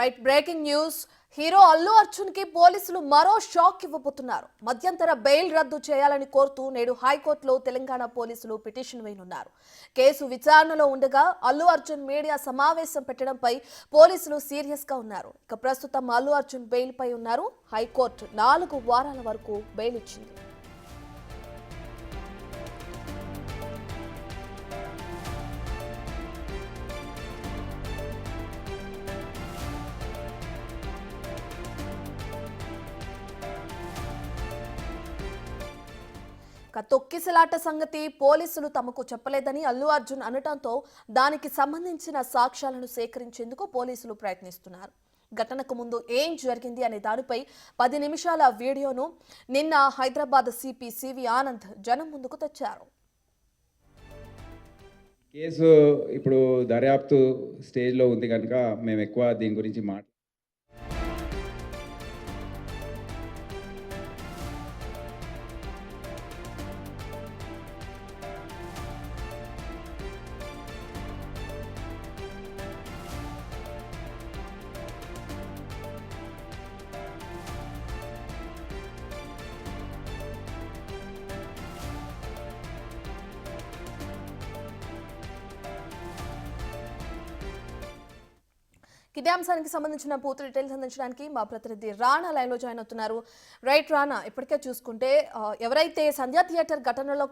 Right breaking news. Hero Allu Arjun కి పోలీసులు మరో షాక్ ఇవ్వబోతున్నారు. మధ్యంతర బెయిల్ రద్దు చేయాలని కోరుతూ నేడు హైకోర్టులో తెలంగాణ పోలీసులు పిటిషన్ వేయనున్నారు. కేసు విచారణలో ఉండగా అల్లు అర్జున్ మీడియా సమావేశం పెట్టడంపై పోలీసులు సీరియస్ గా ఉన్నారు. ఇక ప్రస్తుతం అల్లు అర్జున్ బెయిల్ పై ఉన్నారు. హైకోర్టు 4 వారాల వరకు బెయిల్ ఇచ్చింది. తొక్కిసలాట సంగతి పోలీసులు తమకు చెప్పలేదని అల్లు అర్జున్ అనటంతో దానికి సంబంధించిన సాక్ష్యాలను సేకరించేందుకు పోలీసులు ప్రయత్నిస్తున్నారు. ఘటనకు ముందు ఏం జరిగింది అనే దానిపై 10 నిమిషాల వీడియోను నిన్న హైదరాబాద్ సిపి సివి ఆనంద్ జనం ముందుకు తెచ్చారు. కేసు ఇప్పుడు దర్యాప్తు స్టేజ్లో ఉంది కనుక మేము ఎక్కువ దీని గురించి ఇదే అంశానికి సంబంధించిన పూర్తి డీటెయిల్స్ అందించడానికి మా ప్రతినిధి రాణా లైవ్ లో జాయిన్ అవుతున్నారు. రైట్ రాణా, ఇప్పటికే చూసుకుంటే ఎవరైతే సంధ్యా థియేటర్ ఘటనలో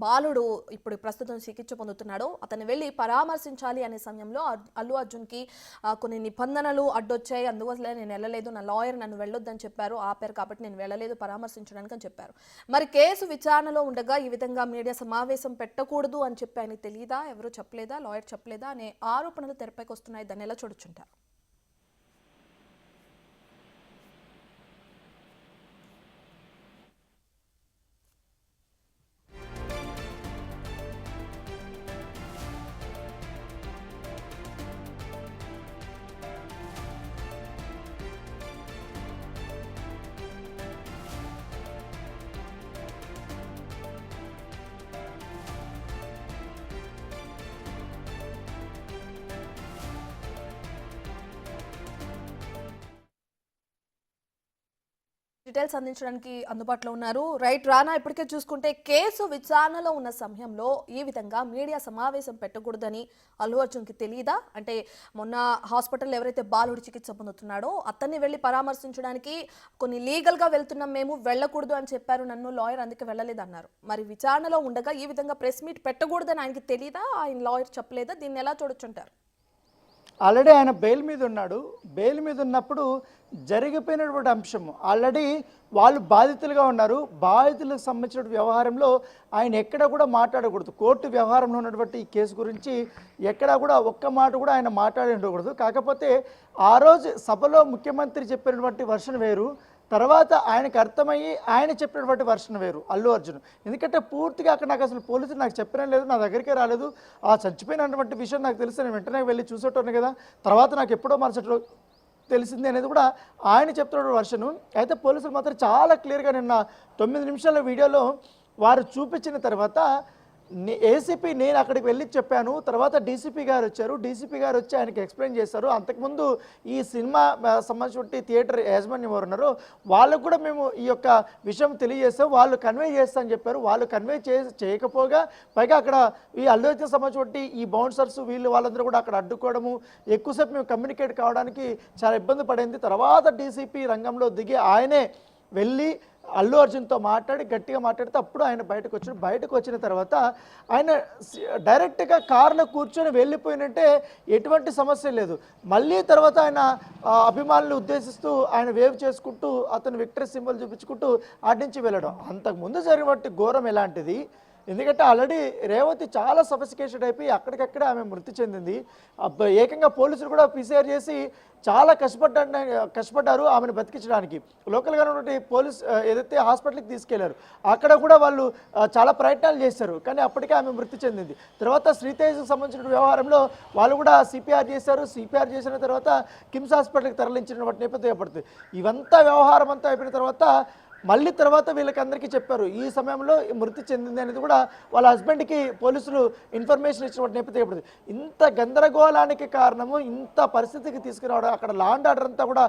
బాలుడు ఇప్పుడు ప్రస్తుతం చికిత్స పొందుతున్నాడో అతన్ని వెళ్ళి పరామర్శించాలి అనే సమయంలో అల్లు అర్జున్ కి కొన్ని నిబంధనలు అడ్డొచ్చాయి, అందువల్ల నేను వెళ్ళలేదు, నా లాయర్ నన్ను వెళ్ళొద్దని చెప్పారు, ఆపారు కాబట్టి నేను వెళ్ళలేదు పరామర్శించడానికి అని చెప్పారు. మరి కేసు విచారణలో ఉండగా ఈ విధంగా మీడియా సమావేశం పెట్టకూడదు అని చెప్పి ఆయన తెలియదా, ఎవరు చెప్పలేదా, లాయర్ చెప్పలేదా అనే ఆరోపణలు తెరపైకి వస్తున్నాయి. దాన్ని ఎలా చూడొచ్చుంటారు? డీటెయిల్స్ అందించడానికి అందుబాటులో ఉన్నారు. రైట్ రానా, ఇప్పటికే చూసుకుంటే కేసు విచారణలో ఉన్న సమయంలో ఈ విధంగా మీడియా సమావేశం పెట్టకూడదని అల్లు అర్జున్కి తెలియదా? అంటే మొన్న హాస్పిటల్ ఎవరైతే బాలుడు చికిత్స పొందుతున్నాడో అతన్ని వెళ్ళి పరామర్శించడానికి కొన్ని లీగల్గా వెళ్తున్నాం, మేము వెళ్ళకూడదు అని చెప్పారు నన్ను లాయర్, అందుకే వెళ్ళలేదు అన్నారు. మరి విచారణలో ఉండగా ఈ విధంగా ప్రెస్ మీట్ పెట్టకూడదని ఆయనకి తెలియదా, ఆయన లాయర్ చెప్పలేదా? దీన్ని ఎలా చూడొచ్చుంటారు? ఆల్రెడీ ఆయన బెయిల్ మీద ఉన్నాడు. బెయిల్ మీద ఉన్నప్పుడు జరిగిపోయినటువంటి అంశం ఆల్రెడీ వాళ్ళు బాధితులుగా ఉన్నారు. బాధితులకు సంబంధించిన వ్యవహారంలో ఆయన ఎక్కడ కూడా మాట్లాడకూడదు. కోర్టు వ్యవహారంలో ఉన్నటువంటి ఈ కేసు గురించి ఎక్కడా కూడా ఒక్క మాట కూడా ఆయన మాట్లాడి ఉండకూడదు. కాకపోతే ఆ రోజు సభలో ముఖ్యమంత్రి చెప్పినటువంటి వర్షన్ వేరు, తర్వాత ఆయనకు అర్థమయ్యి ఆయన చెప్పినటువంటి వర్షన్ వేరు అల్లు అర్జున్. ఎందుకంటే పూర్తిగా అక్కడ నాకు అసలు పోలీసులు నాకు చెప్పడం లేదు, నా దగ్గరికే రాలేదు, ఆ చచ్చిపోయినటువంటి విషయం నాకు తెలిసి నేను వెంటనే వెళ్ళి చూసేటోను కదా, తర్వాత నాకు ఎప్పుడో మరుసటి తెలిసింది అనేది కూడా ఆయన చెప్తున్న వర్షను. అయితే పోలీసులు మాత్రం చాలా క్లియర్గా నిన్న 9 నిమిషాల వీడియోలో వారు చూపించిన తర్వాత ఏసీపీ నేను అక్కడికి వెళ్ళి చెప్పాను, తర్వాత డీసీపీ గారు వచ్చారు, డీసీపీ గారు వచ్చి ఆయనకి ఎక్స్ప్లెయిన్ చేశారు. అంతకుముందు ఈ సినిమా సంబంధించిన థియేటర్ యాజమాన్యం ఎవరు ఉన్నారో వాళ్ళకు కూడా మేము ఈ యొక్క విషయం తెలియజేస్తాం, వాళ్ళు కన్వే చేస్తా అని చెప్పారు. వాళ్ళు కన్వే చేయకపోగా పైగా అక్కడ ఈ అల్లు అర్జున్ సంబంధించిన ఈ బౌన్సర్స్ వాళ్ళందరూ కూడా అక్కడ అడ్డుకోవడము, ఎక్కువసేపు మేము కమ్యూనికేట్ కావడానికి చాలా ఇబ్బంది పడింది. తర్వాత డీసీపీ రంగంలో దిగి ఆయనే వెళ్ళి అల్లు అర్జున్తో మాట్లాడి గట్టిగా మాట్లాడితే అప్పుడు ఆయన బయటకు వచ్చాడు. బయటకు వచ్చిన తర్వాత ఆయన డైరెక్ట్గా కారులో కూర్చొని వెళ్ళిపోయినట్టే, ఎటువంటి సమస్య లేదు. మళ్ళీ తర్వాత ఆయన అభిమానులు ఉద్దేశిస్తూ ఆయన వేవ్ చేసుకుంటూ అతను విక్టరీ సింబల్ చూపించుకుంటూ అటు నుంచి వెళ్ళడం. అంతకుముందు జరిగినట్టు ఘోరం ఎలాంటిది? ఎందుకంటే ఆల్రెడీ రేవతి చాలా సఫిస్టికేటెడ్ అక్కడికక్కడే ఆమె మృతి చెందింది. ఏకంగా పోలీసులు కూడా పిసిఆర్ చేసి చాలా కష్టపడ్డారు ఆమెను బతికించడానికి. లోకల్గా ఉన్నటువంటి పోలీస్ ఏదైతే హాస్పిటల్కి తీసుకెళ్లారు అక్కడ కూడా వాళ్ళు చాలా ప్రయత్నాలు చేశారు, కానీ అప్పటికే ఆమె మృతి చెందింది. తర్వాత శ్రీతేజ్కి సంబంధించిన వ్యవహారంలో వాళ్ళు కూడా సిపిఆర్ చేశారు. సిపిఆర్ చేసిన తర్వాత కిమ్స్ హాస్పిటల్కి తరలించినటువంటి నేపథ్యం ఏర్పడుతుంది. ఇవంతా వ్యవహారం అంతా అయిపోయిన తర్వాత మళ్ళీ తర్వాత వీళ్ళకందరికీ చెప్పారు ఈ సమయంలో మృతి చెందింది అనేది కూడా వాళ్ళ హస్బెండ్కి పోలీసులు ఇన్ఫర్మేషన్ ఇచ్చిన నేపథ్యం ఇప్పుడు ఇంత గందరగోళానికి కారణము, ఇంత పరిస్థితికి తీసుకురావడం, అక్కడ లా అండ్ ఆర్డర్ అంతా కూడా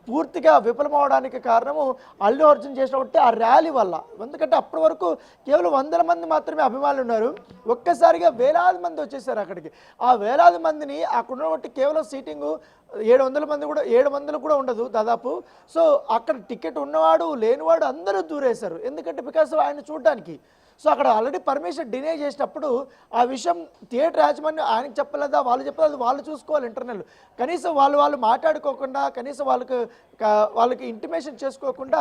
పూర్తిగా విఫలమవడానికి కారణము అల్లు అర్జున్ చేసినటువంటి ఆ ర్యాలీ వల్ల. ఎందుకంటే అప్పటి వరకు కేవలం 100 మంది మాత్రమే అభిమానులు ఉన్నారు, ఒక్కసారిగా వేలాది మంది వచ్చేసారు అక్కడికి. ఆ వేలాది మందిని అక్కడ ఉన్నటువంటి కేవలం సీటింగు 700 మంది కూడా 700 కూడా ఉండదు దాదాపు. సో అక్కడ టికెట్ ఉన్నవాడు లేనివాడు అందరూ దూరేశారు, ఎందుకంటే బికాస్ ఆయన చూడడానికి. సో అక్కడ ఆల్రెడీ పర్మిషన్ డినే చేసినప్పుడు ఆ విషయం థియేటర్ యాజమాన్యం ఆయనకు చెప్పలేదా, వాళ్ళు చెప్పలేదు, వాళ్ళు చూసుకోవాలి ఇంటర్నల్. కనీసం వాళ్ళు మాట్లాడుకోకుండా, కనీసం వాళ్ళకి ఇంటిమేషన్ చేసుకోకుండా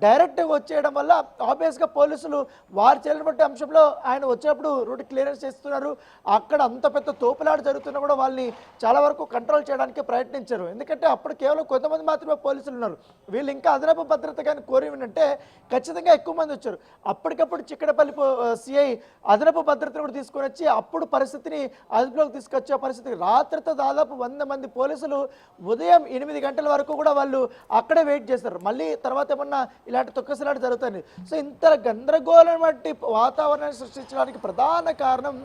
డైరెక్ట్గా వచ్చేయడం వల్ల ఆబ్వియస్గా పోలీసులు వారు చెల్లినటువంటి అంశంలో ఆయన వచ్చేప్పుడు రూట్ క్లియరెన్స్ చేస్తున్నారు. అక్కడ అంత పెద్ద తోపులాట జరుగుతున్నా కూడా వాళ్ళని చాలా వరకు కంట్రోల్ చేయడానికి ప్రయత్నించారు, ఎందుకంటే అప్పుడు కేవలం కొంతమంది మాత్రమే పోలీసులు ఉన్నారు. వీళ్ళు ఇంకా అదనపు భద్రత కానీ కోరి అంటే ఖచ్చితంగా ఎక్కువ మంది వచ్చారు. అప్పటికప్పుడు చిక్కడపల్లి సిఐ అదనపు భద్రతను కూడా తీసుకొని వచ్చి అప్పుడు పరిస్థితిని అదుపులోకి తీసుకొచ్చే పరిస్థితి. రాత్రితో దాదాపు 100 మంది పోలీసులు ఉదయం 8 గంటల వరకు కూడా వాళ్ళు అక్కడే వెయిట్ చేస్తారు, మళ్ళీ తర్వాత ఏమన్నా ఇలాంటి తొక్కసలాట జరుగుతుంది. సో ఇంత గందరగోళం వంటి వాతావరణాన్ని సృష్టించడానికి ప్రధాన కారణం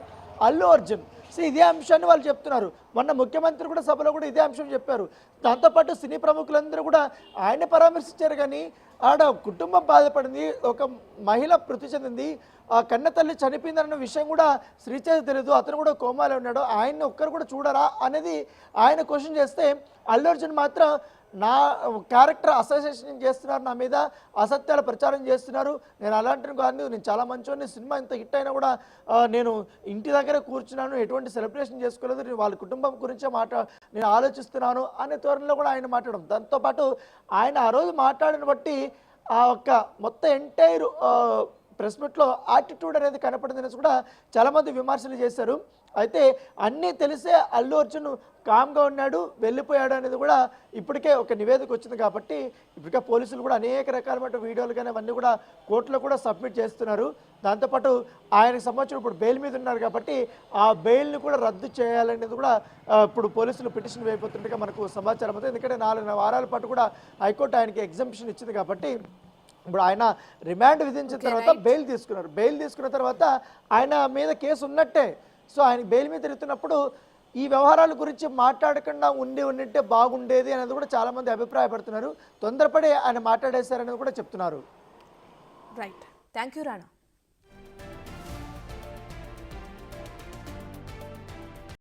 అల్లు అర్జున్. సో ఇదే అంశాన్ని వాళ్ళు చెప్తున్నారు. మొన్న ముఖ్యమంత్రి కూడా సభలో కూడా ఇదే అంశం చెప్పారు. దాంతోపాటు సినీ ప్రముఖులందరూ కూడా ఆయన పరామర్శించారు, కానీ ఆడ కుటుంబం బాధపడింది, ఒక మహిళ మృతి చెందింది, ఆ కన్న తల్లి చనిపోయిందన్న విషయం కూడా శ్రీచేత తెలియదు, అతను కూడా కోమాలో ఉన్నాడు, ఆయన్ని ఒక్కరు కూడా చూడరా అనేది ఆయన క్వశ్చన్ చేస్తే అల్లు అర్జున్ మాత్రం నా క్యారెక్టర్ అసోసియేషన్ చేస్తున్నారు, నా మీద అసత్యాల ప్రచారం చేస్తున్నారు, నేను అలాంటిని కాదు, నేను చాలా మంచోని, సినిమా ఇంత హిట్ అయినా కూడా నేను ఇంటి దగ్గర కూర్చున్నాను, ఎటువంటి సెలబ్రేషన్ చేసుకోలేదు, నేను వాళ్ళ కుటుంబం గురించే నేను ఆలోచిస్తున్నాను అనే ధోరణిలో కూడా ఆయన మాట్లాడడం. దాంతోపాటు ఆయన ఆ రోజు మాట్లాడిన బట్టి ఆ ఒక్క మొత్తం ఎంటైర్ ప్రెస్ మీట్లో యాటిట్యూడ్ అనేది కనపడింది అనేసి కూడా చాలామంది విమర్శలు చేశారు. అయితే అన్నీ తెలిసే అల్లు అర్జున్ కామ్గా ఉన్నాడు, వెళ్ళిపోయాడు అనేది కూడా ఇప్పటికే ఒక నివేదిక వచ్చింది. కాబట్టి ఇప్పటికే పోలీసులు కూడా అనేక రకాలైన వీడియోలు కానీ అవన్నీ కూడా కోర్టులో కూడా సబ్మిట్ చేస్తున్నారు. దాంతోపాటు ఆయనకు సంబంధించిన ఇప్పుడు బెయిల్ మీద ఉన్నారు కాబట్టి ఆ బెయిల్ని కూడా రద్దు చేయాలనేది కూడా ఇప్పుడు పోలీసులు పిటిషన్ వేయబోతున్నట్టుగా మనకు సమాచారం అవుతుంది. ఎందుకంటే 4 వారాల పాటు కూడా హైకోర్టు ఆయనకి ఎగ్జంప్షన్ ఇచ్చింది కాబట్టి ఇప్పుడు ఆయన రిమాండ్ విధించిన తర్వాత బెయిల్ తీసుకున్నారు. బెయిల్ తీసుకున్న తర్వాత ఆయన మీద కేసు ఉన్నట్టే. సో ఆయన బెయిల్ మీద తిరుగుతున్నప్పుడు ఈ వ్యవహారాల గురించి మాట్లాడకుండా ఉంటే బాగుండేది అనేది కూడా చాలామంది అభిప్రాయపడుతున్నారు. తొందరపడి ఆయన మాట్లాడేశారనేది కూడా చెప్తున్నారు. Right, thank you Rana.